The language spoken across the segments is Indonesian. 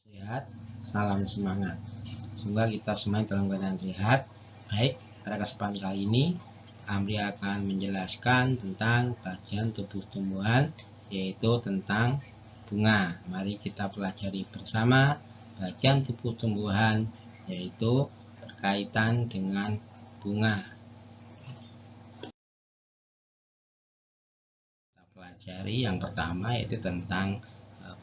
Sehat, salam semangat. Semoga kita semua dalam keadaan sehat. Baik, pada kesempatan kali ini Amri akan menjelaskan tentang bagian tubuh tumbuhan, yaitu tentang bunga. Mari kita pelajari bersama bagian tubuh tumbuhan, yaitu berkaitan dengan bunga. Kita pelajari yang pertama yaitu tentang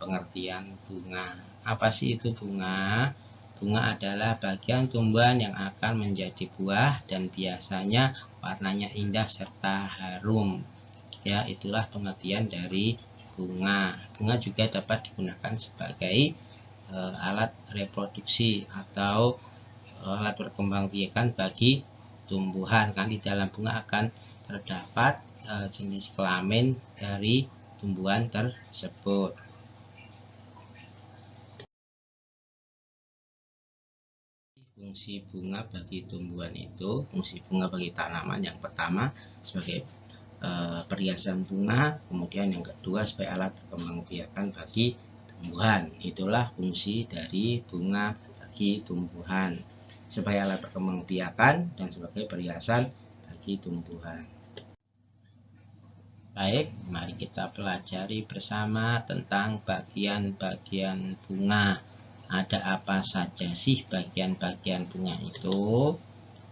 pengertian bunga. Apa sih itu bunga? Bunga adalah bagian tumbuhan yang akan menjadi buah dan biasanya warnanya indah serta harum. Ya, itulah pengertian dari bunga. Bunga juga dapat digunakan sebagai alat reproduksi atau alat perkembangbiakan bagi tumbuhan. Kan di dalam bunga akan terdapat jenis kelamin dari tumbuhan tersebut. Fungsi bunga bagi tumbuhan itu, fungsi bunga bagi tanaman yang pertama sebagai perhiasan bunga, kemudian yang kedua sebagai alat perkembangbiakan bagi tumbuhan. Itulah fungsi dari bunga bagi tumbuhan, sebagai alat perkembangbiakan dan sebagai perhiasan bagi tumbuhan. Baik, mari kita pelajari bersama tentang bagian-bagian bunga. Ada apa saja sih bagian-bagian bunga itu?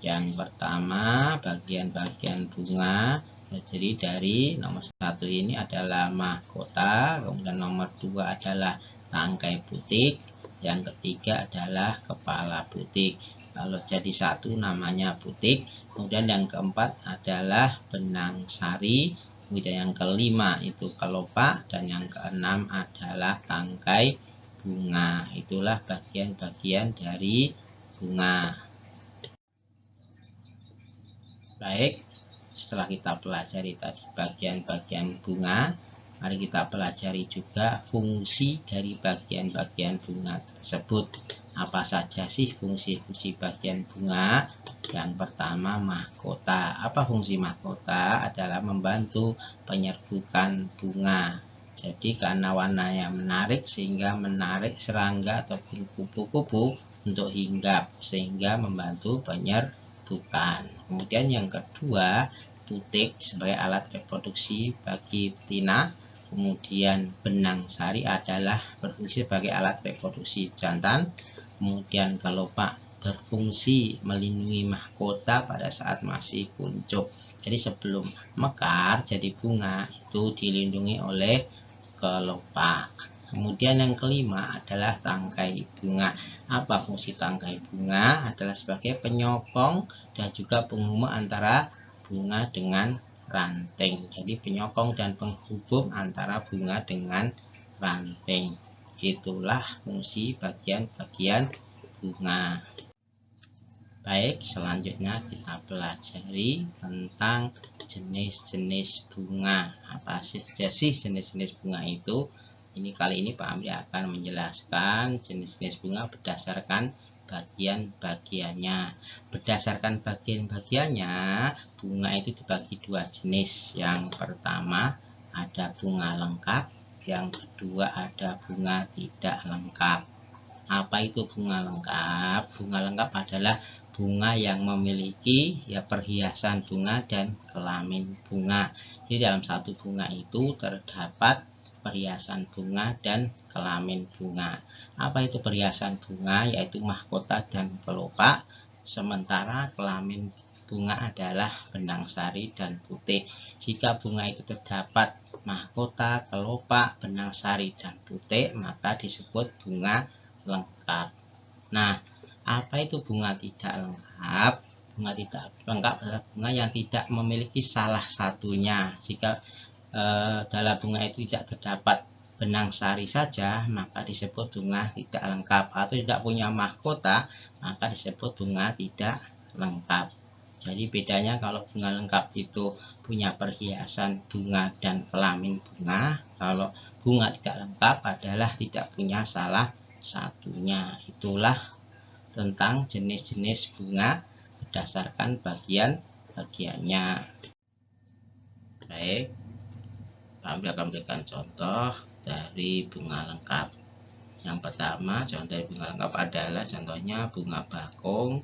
Yang pertama, bagian-bagian bunga jadi dari nomor 1 ini adalah mahkota, kemudian nomor 2 adalah tangkai butik, yang ketiga adalah kepala butik. Kalau jadi satu namanya butik, kemudian yang keempat adalah benang sari, kemudian yang kelima itu kelopak, dan yang keenam adalah tangkai bunga. Itulah bagian-bagian dari bunga. Baik, setelah kita pelajari tadi bagian-bagian bunga, mari kita pelajari juga fungsi dari bagian-bagian bunga tersebut. Apa saja sih fungsi-fungsi bagian bunga? Yang pertama, mahkota. Apa fungsi mahkota? Adalah membantu penyerbukan bunga. Jadi karena warnanya menarik sehingga menarik serangga ataupun kupu-kupu untuk hinggap, sehingga membantu penyerbukan. Kemudian yang kedua, butik sebagai alat reproduksi bagi betina. Kemudian benang sari adalah berfungsi sebagai alat reproduksi jantan. Kemudian kelopak berfungsi melindungi mahkota pada saat masih kuncup. Jadi sebelum mekar jadi bunga itu dilindungi oleh kelopak. Kemudian yang kelima adalah tangkai bunga. Apa fungsi tangkai bunga? Adalah sebagai penyokong dan juga penghubung antara bunga dengan ranting. Jadi penyokong dan penghubung antara bunga dengan ranting. Itulah fungsi bagian-bagian bunga. Baik, selanjutnya kita pelajari tentang jenis-jenis bunga. Apa saja sih jenis-jenis bunga itu? Kali ini Pak Amri akan menjelaskan jenis-jenis bunga berdasarkan bagian-bagiannya. Berdasarkan bagian-bagiannya, bunga itu dibagi dua jenis. Yang pertama ada bunga lengkap, yang kedua ada bunga tidak lengkap. Apa itu bunga lengkap? Bunga lengkap adalah bunga yang memiliki perhiasan bunga dan kelamin bunga. Jadi dalam satu bunga itu terdapat perhiasan bunga dan kelamin bunga. Apa itu perhiasan bunga? Yaitu mahkota dan kelopak. Sementara kelamin bunga adalah benang sari dan putih. Jika bunga itu terdapat mahkota, kelopak, benang sari dan putih, maka disebut bunga lengkap. Nah, apa itu bunga tidak lengkap? Bunga tidak lengkap adalah bunga yang tidak memiliki salah satunya. Jika dalam bunga itu tidak terdapat benang sari saja, maka disebut bunga tidak lengkap. Atau tidak punya mahkota, maka disebut bunga tidak lengkap. Jadi bedanya kalau bunga lengkap itu punya perhiasan bunga dan kelamin bunga. Kalau bunga tidak lengkap adalah tidak punya salah satunya. Itulah tentang jenis-jenis bunga berdasarkan bagian-bagiannya. Baik, kami akan memberikan contoh dari bunga lengkap. Yang pertama, contoh dari bunga lengkap adalah contohnya bunga bakung,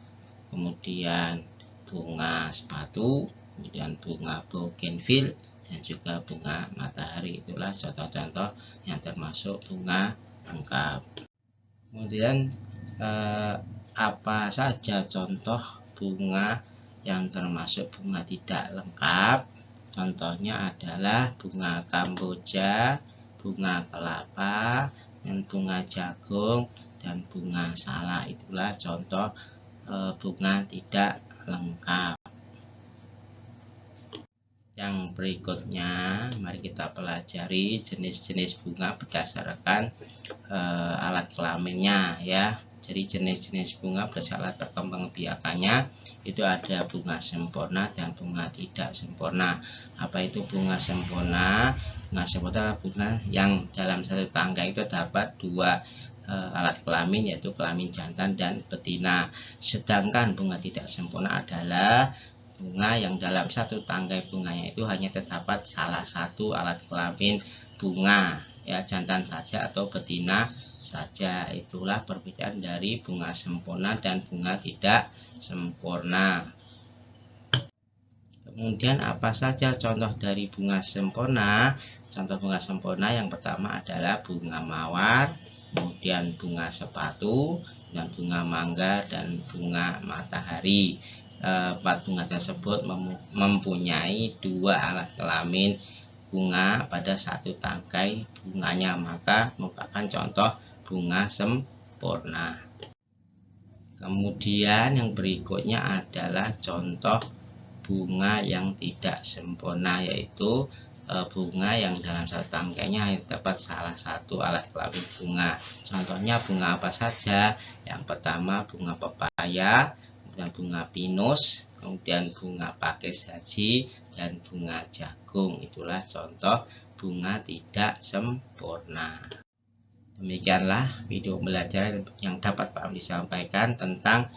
kemudian bunga sepatu, kemudian bunga bougainville, dan juga bunga matahari. Itulah contoh-contoh yang termasuk bunga lengkap. Kemudian apa saja contoh bunga yang termasuk bunga tidak lengkap? Contohnya adalah bunga kamboja, bunga kelapa, dan bunga jagung, dan bunga salak. Itulah contoh bunga tidak lengkap. Yang berikutnya, mari kita pelajari jenis-jenis bunga berdasarkan alat kelaminnya ya. Jadi jenis-jenis bunga berdasarkan alat perkembangbiakannya itu ada bunga sempurna dan bunga tidak sempurna. Apa itu bunga sempurna? Bunga sempurna adalah bunga yang dalam satu tangga itu dapat dua alat kelamin, yaitu kelamin jantan dan betina. Sedangkan bunga tidak sempurna adalah bunga yang dalam satu tangkai bunganya itu hanya terdapat salah satu alat kelamin bunga, ya, jantan saja atau betina saja. Itulah perbedaan dari bunga sempurna dan bunga tidak sempurna. Kemudian apa saja contoh dari bunga sempurna? Contoh bunga sempurna yang pertama adalah bunga mawar, kemudian bunga sepatu, dan bunga mangga, dan bunga matahari. Empat bunga tersebut mempunyai dua alat kelamin bunga pada satu tangkai bunganya, maka merupakan contoh bunga sempurna. Kemudian yang berikutnya adalah contoh bunga yang tidak sempurna, yaitu bunga yang dalam satu tangkainya terdapat salah satu alat kelamin bunga. Contohnya bunga apa saja? Yang pertama bunga pepaya, kemudian bunga pinus, kemudian bunga pakis haji, dan bunga jagung. Itulah contoh bunga tidak sempurna. Demikianlah video pembelajaran yang dapat Pak Amdi sampaikan tentang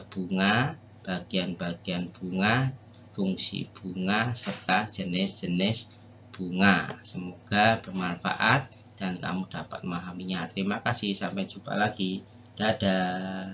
bunga, bagian-bagian bunga, fungsi bunga, serta jenis-jenis bunga. Semoga bermanfaat dan kamu dapat memahaminya. Terima kasih, sampai jumpa lagi. Dadah.